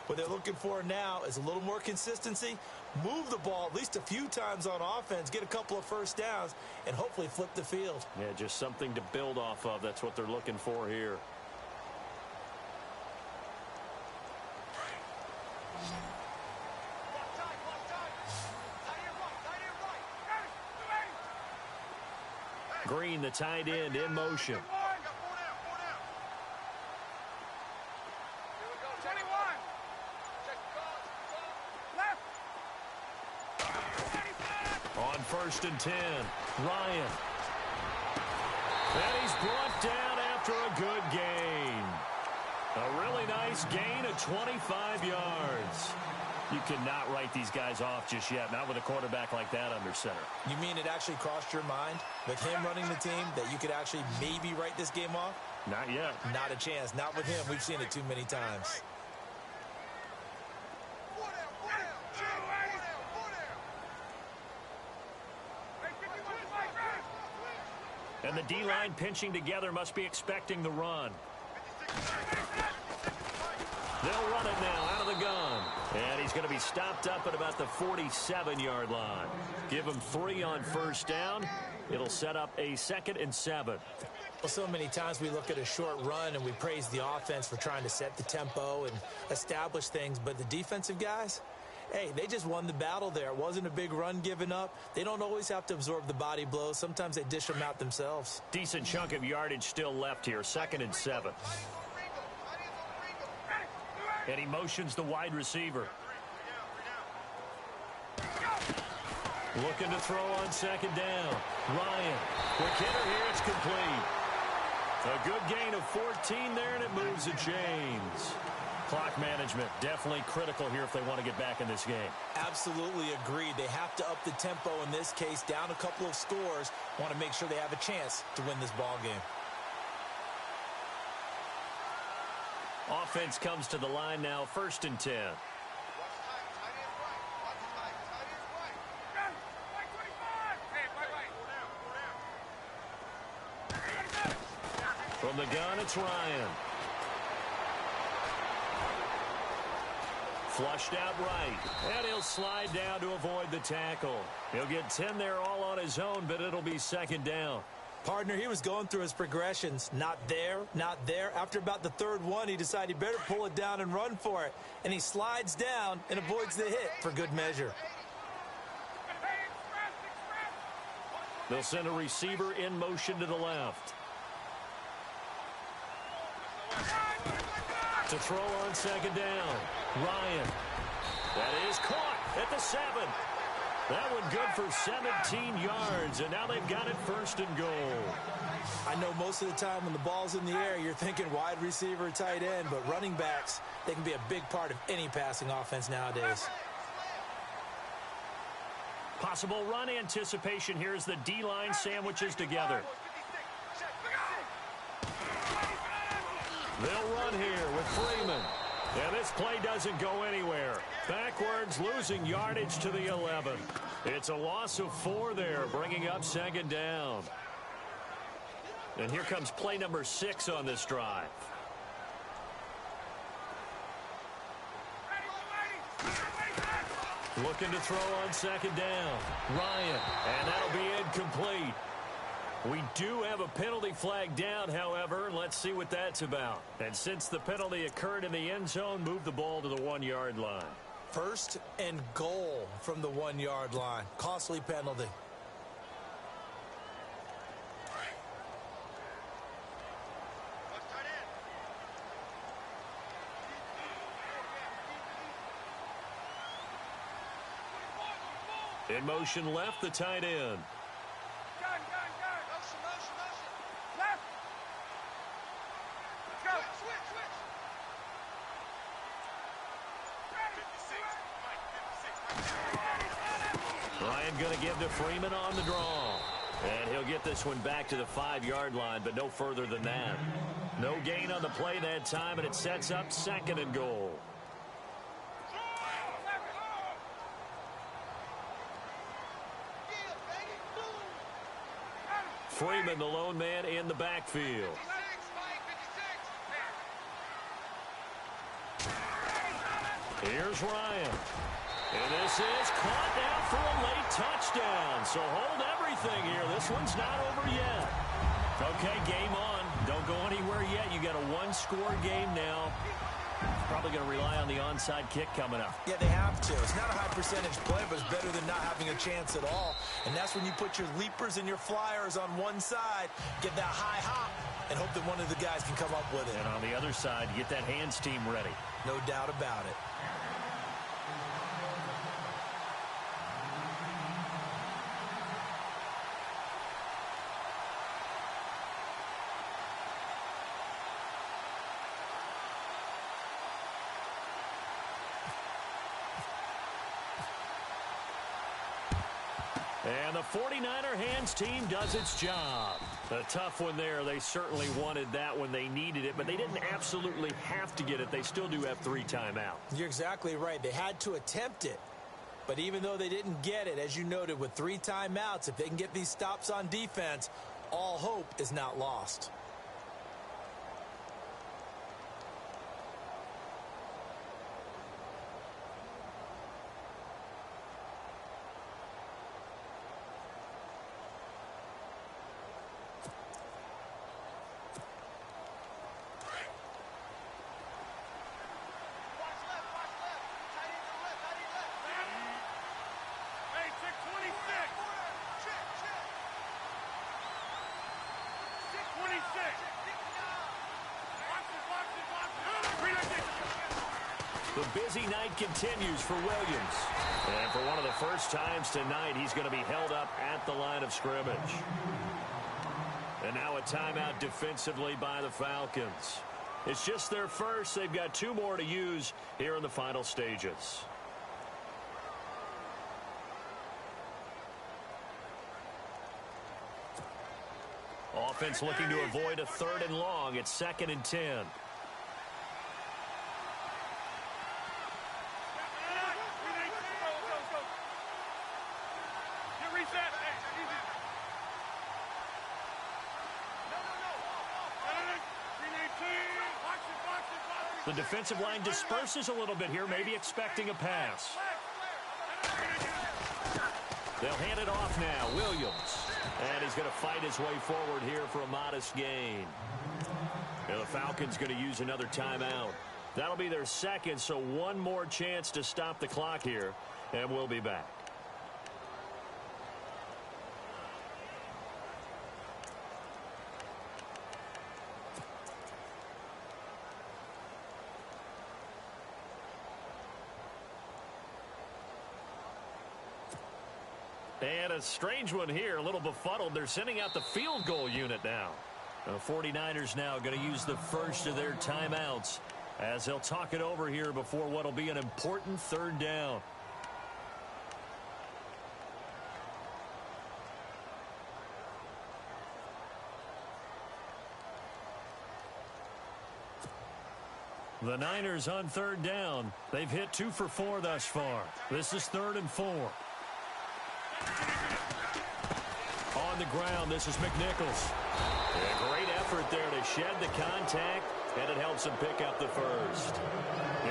What they're looking for now is a little more consistency, move the ball at least a few times on offense, get a couple of first downs, and hopefully flip the field. Yeah, just something to build off of. That's what they're looking for here. Green, the tight end, in motion. On 1st and 10, Ryan. And he's brought down after a good gain. A really nice gain of 25 yards. You cannot write these guys off just yet, not with a quarterback like that under center. You mean it actually crossed your mind, with him running the team, that you could actually maybe write this game off? Not yet. Not a chance. Not with him. We've seen it too many times. And the D-line pinching together must be expecting the run. They'll run it now out of the gun. And he's going to be stopped up at about the 47-yard line. Give him 3 on 1st down. It'll set up a 2nd and 7. Well, so many times we look at a short run and we praise the offense for trying to set the tempo and establish things. But the defensive guys, hey, they just won the battle there. It wasn't a big run given up. They don't always have to absorb the body blows. Sometimes they dish them out themselves. Decent chunk of yardage still left here. 2nd and 7. And he motions the wide receiver. Looking to throw on 2nd down. Ryan. Quick hitter here. It's complete. A good gain of 14 there, and it moves the chains. Clock management definitely critical here if they want to get back in this game. Absolutely agreed. They have to up the tempo in this case, down a couple of scores. Want to make sure they have a chance to win this ball game. Offense comes to the line now, 1st and 10. From the gun, it's Ryan. Flushed out right, and he'll slide down to avoid the tackle. He'll get 10 there all on his own, but it'll be 2nd down. Partner, he was going through his progressions. Not there, not there. After about the 3rd one, he decided he better pull it down and run for it. And he slides down and avoids the hit for good measure. They'll send a receiver in motion to the left. To throw on 2nd down. Ryan. That is caught at the 7. That one good for 17 yards, and now they've got it 1st and goal. I know most of the time when the ball's in the air, you're thinking wide receiver, tight end, but running backs, they can be a big part of any passing offense nowadays. Possible run anticipation here as the D-line sandwiches together. They'll run here with Freeman. And this play doesn't go anywhere. Backwards, losing yardage to the 11. It's a loss of 4 there, bringing up 2nd down. And here comes play number 6 on this drive. Looking to throw on 2nd down. Ryan, and that'll be incomplete. We do have a penalty flag down, however. Let's see what that's about. And since the penalty occurred in the end zone, move the ball to the 1-yard line. 1st and goal from the 1-yard line. Costly penalty. In motion left, the tight end. Gun. Motion. Left. Let's go. Switch. Ryan going to give to Freeman on the draw. And he'll get this one back to the 5-yard line, but no further than that. No gain on the play that time, and it sets up 2nd and goal. Freeman, the lone man in the backfield. Here's Ryan. And this is caught down for a late touchdown. So hold everything here. This one's not over yet. Okay, game on. Don't go anywhere yet. You got a one-score game now. Probably going to rely on the onside kick coming up. Yeah, they have to. It's not a high percentage play, but it's better than not having a chance at all. And that's when you put your leapers and your flyers on one side, get that high hop, and hope that one of the guys can come up with it. And on the other side, get that hands team ready. No doubt about it. And the 49er hands team does its job. A tough one there. They certainly wanted that when they needed it, but they didn't absolutely have to get it. They still do have 3 timeouts. You're exactly right. They had to attempt it. But even though they didn't get it, as you noted, with 3 timeouts, if they can get these stops on defense, all hope is not lost. The busy night continues for Williams. And for one of the first times tonight, he's going to be held up at the line of scrimmage. And now a timeout defensively by the Falcons. It's just their first. They've got 2 more to use here in the final stages. Offense looking to avoid a 3rd and long. It's 2nd and 10. The defensive line disperses a little bit here, maybe expecting a pass. They'll hand it off now. Williams. And he's going to fight his way forward here for a modest gain. And the Falcons going to use another timeout. That'll be their 2nd, so 1 more chance to stop the clock here. And we'll be back. And a strange one here, a little befuddled. They're sending out the field goal unit now. The 49ers now going to use the first of their timeouts as they'll talk it over here before what will be an important 3rd down. The Niners on 3rd down. They've hit 2 for 4 thus far. This is 3rd and 4. On the ground, this is McNichols. A great effort there to shed the contact, and it helps him pick up the first.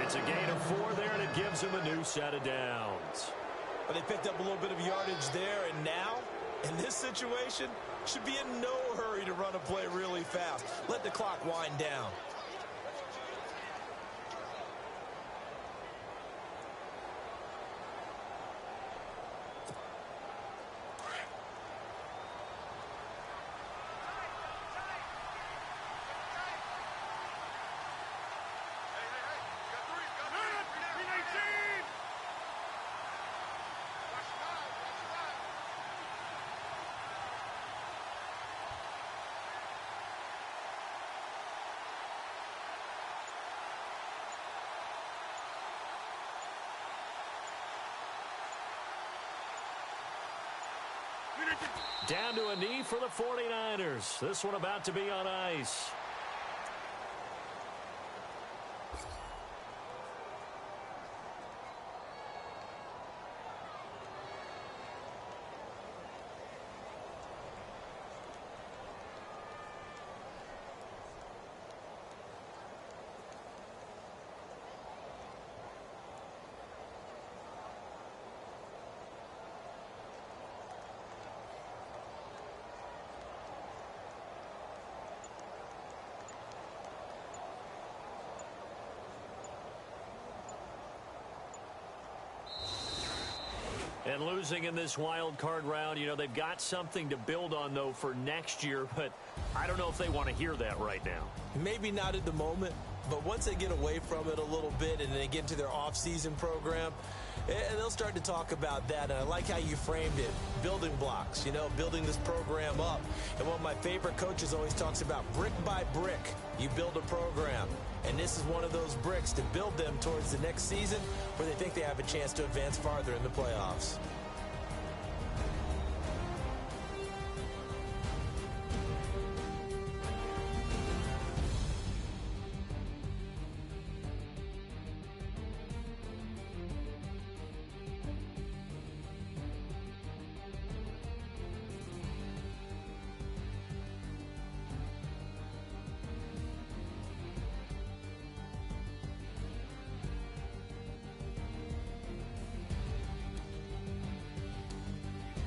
It's a gain of 4 there, and it gives him a new set of downs. But they picked up a little bit of yardage there, and now, in this situation, should be in no hurry to run a play really fast. Let the clock wind down. Down to a knee for the 49ers. This one about to be on ice. And losing in this wild card round, you know, they've got something to build on, though, for next year. But I don't know if they want to hear that right now. Maybe not at the moment, but once they get away from it a little bit and they get into their off-season program, and they'll start to talk about that. And I like how you framed it, building blocks, you know, building this program up. And one of my favorite coaches always talks about brick by brick, you build a program. And this is one of those bricks to build them towards the next season where they think they have a chance to advance farther in the playoffs.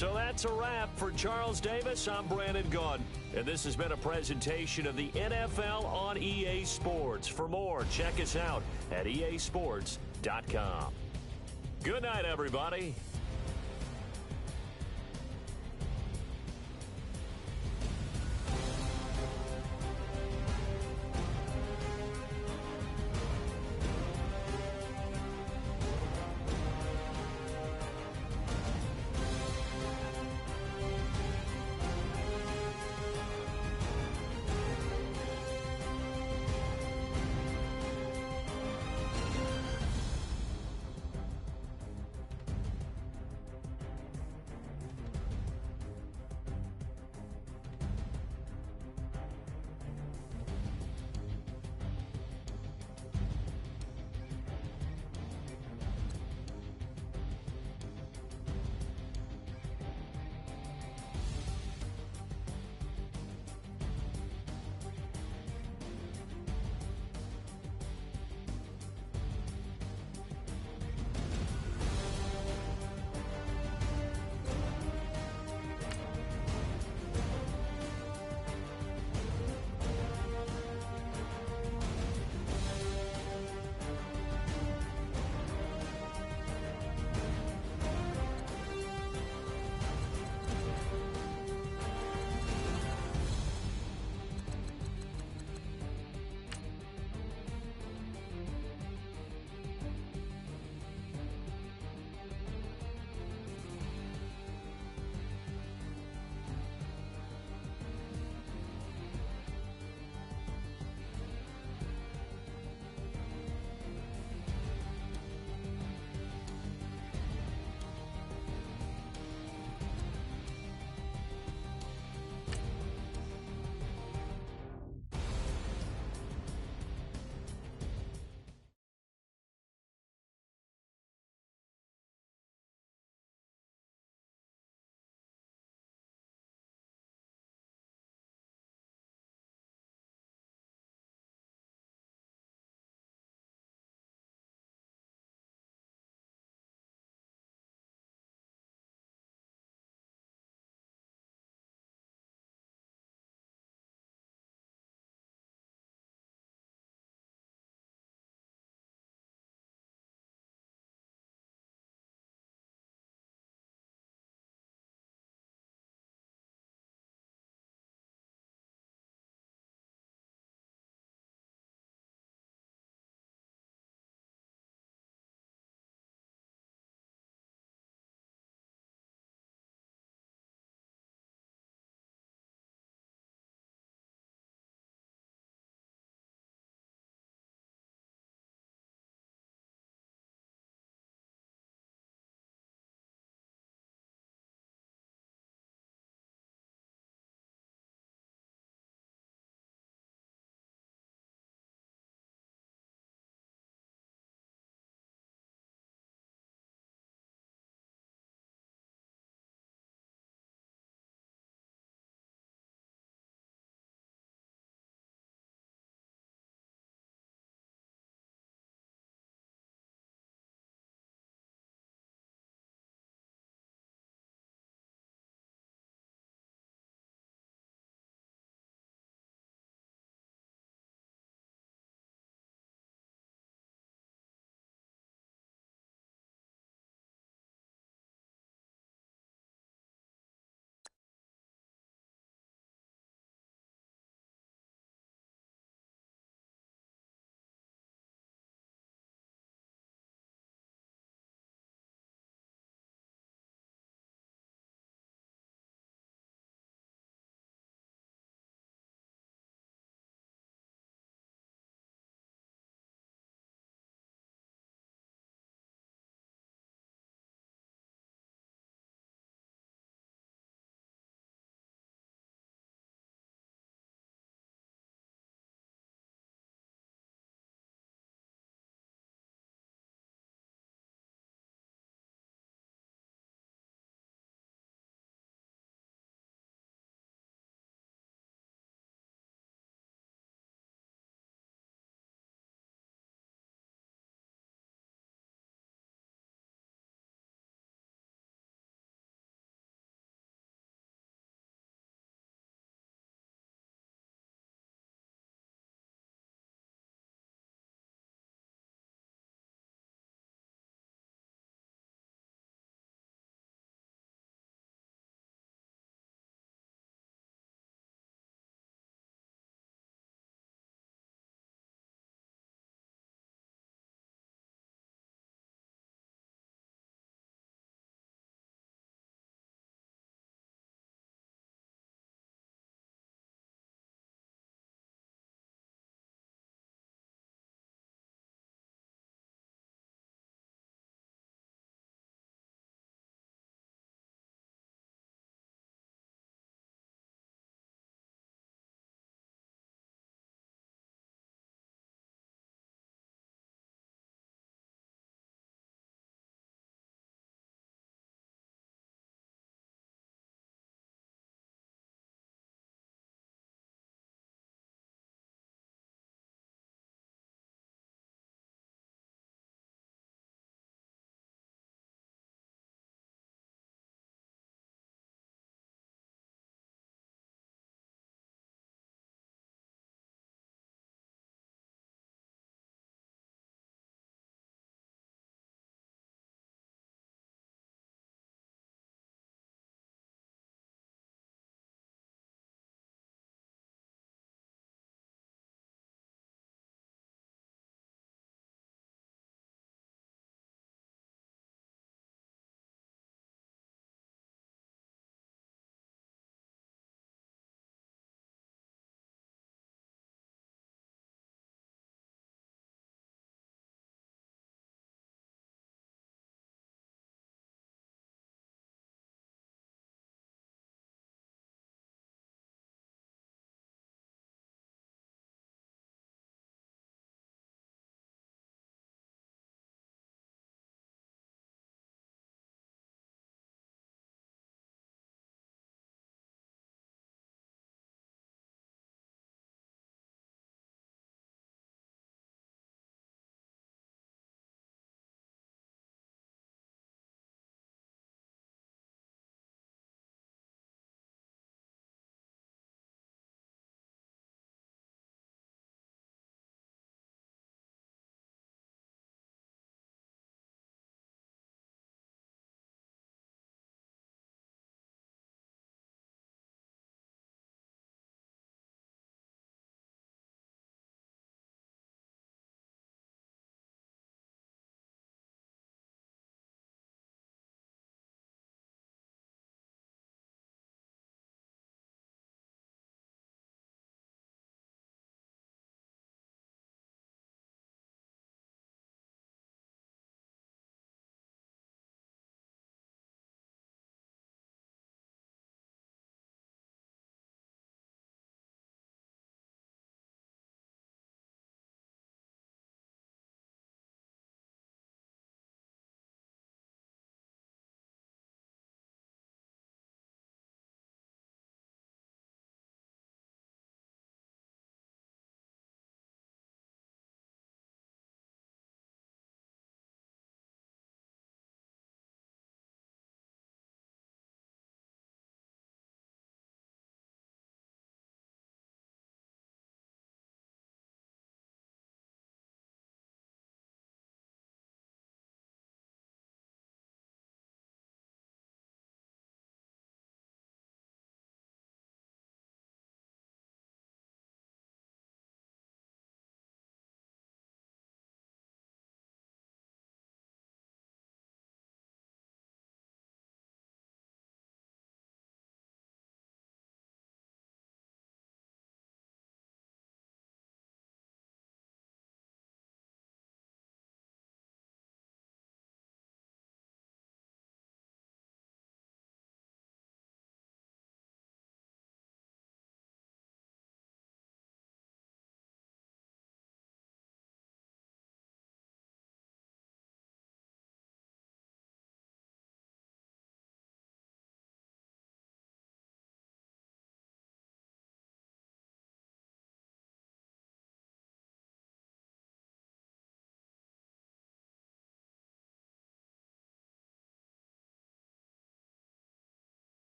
So that's a wrap for Charles Davis. I'm Brandon Gaudin, and this has been a presentation of the NFL on EA Sports. For more, check us out at easports.com. Good night, everybody.